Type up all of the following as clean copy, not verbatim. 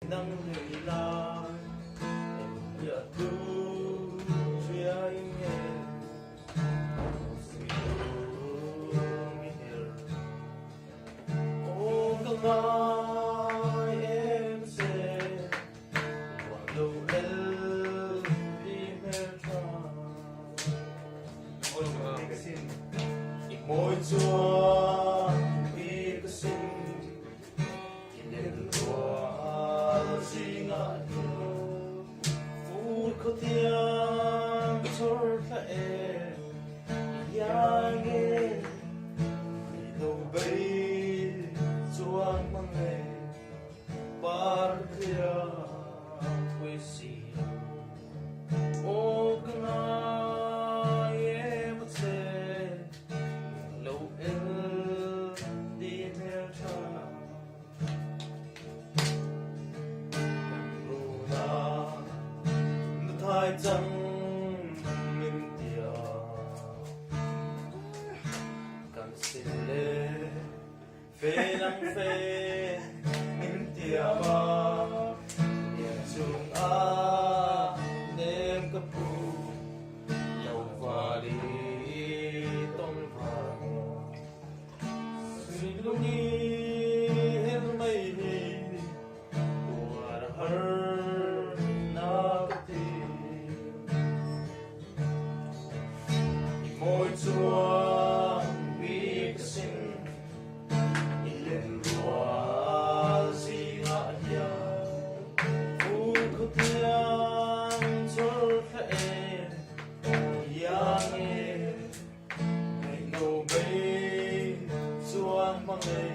nang nila ya tu ya inge oh kamay em sẽ quang đâu el đi mer tra môi chua bi cái xin in qua si ngã phút có tiếng chor ta e yang e đâu bay chuang mang e par kia quê si ô kana em sẽ lâu el đi mer tra hai chân mình tia cần xin lệ phê nắng phê mình tia mà nhẹ chung đêm cấp phụ đầu qua đi tông vàng suy lúc đi hết mây của hờ na môi chua bi cái xin in qua si ngã ya phút có tiếng chor khẽ yang e ngày nô bay chuang mang e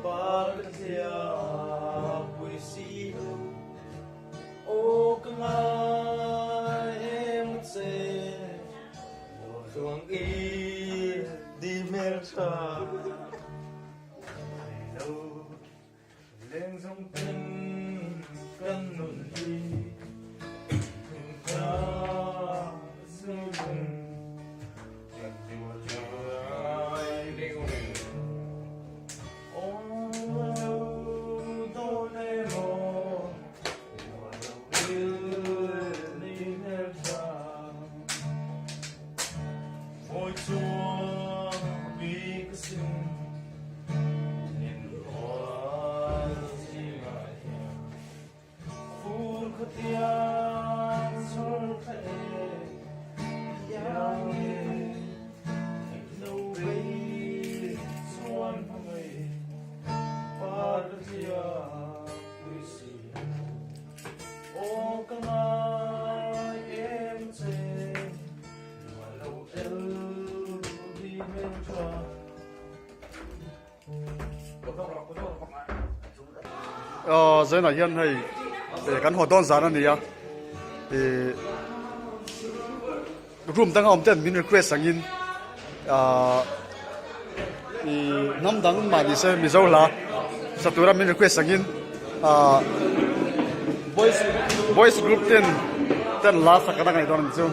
par kia quê si ô cái em sẽ Tuang i di mercha I know leng song tin kan nun di ka sung yak jua jai leng oh do ne mo will di mercha môi chua bi cái xin nhìn hoa si ngại phút có tiếng chor khẽ yang e lâu bay xuân ngày par kia quý si ô kamay em sẽ lâu el giờ này hiện hay để cán hoạt động giá này à room tăng ông tên mình request sang in năm đăng mà đi xem mình giàu là sắp tới mình request sang in boys group tên last cái này đó mình xem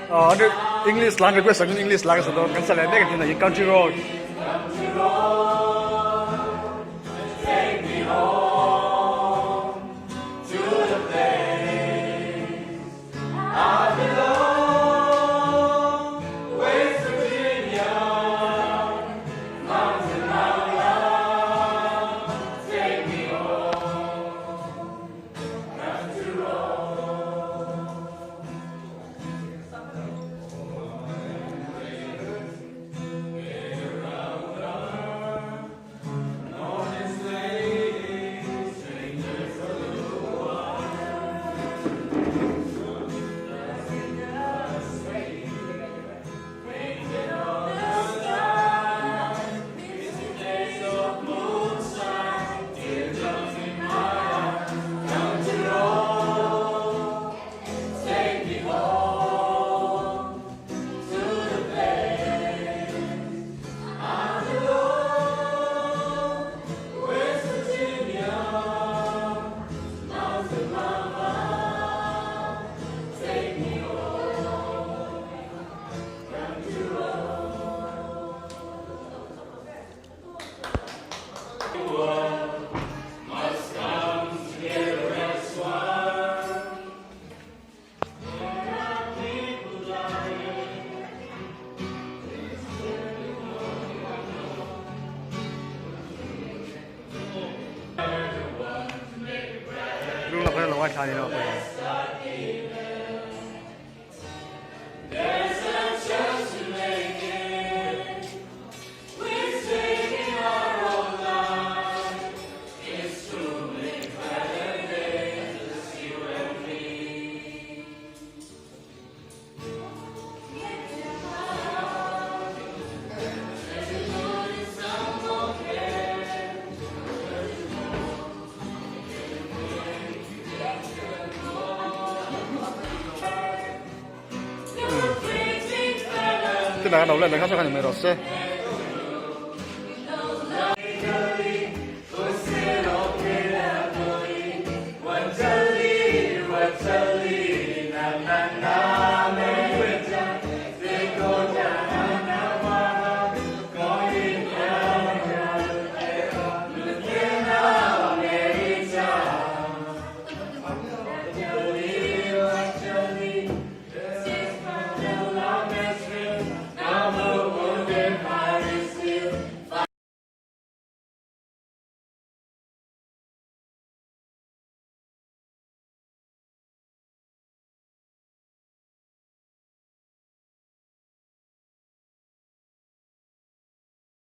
Ano English lang request ang English lang sa doon cancel na kan yung country road. Lúc là phải là quan trọng nữa. Cái nào đầu lên là khắp cho cái numero 6.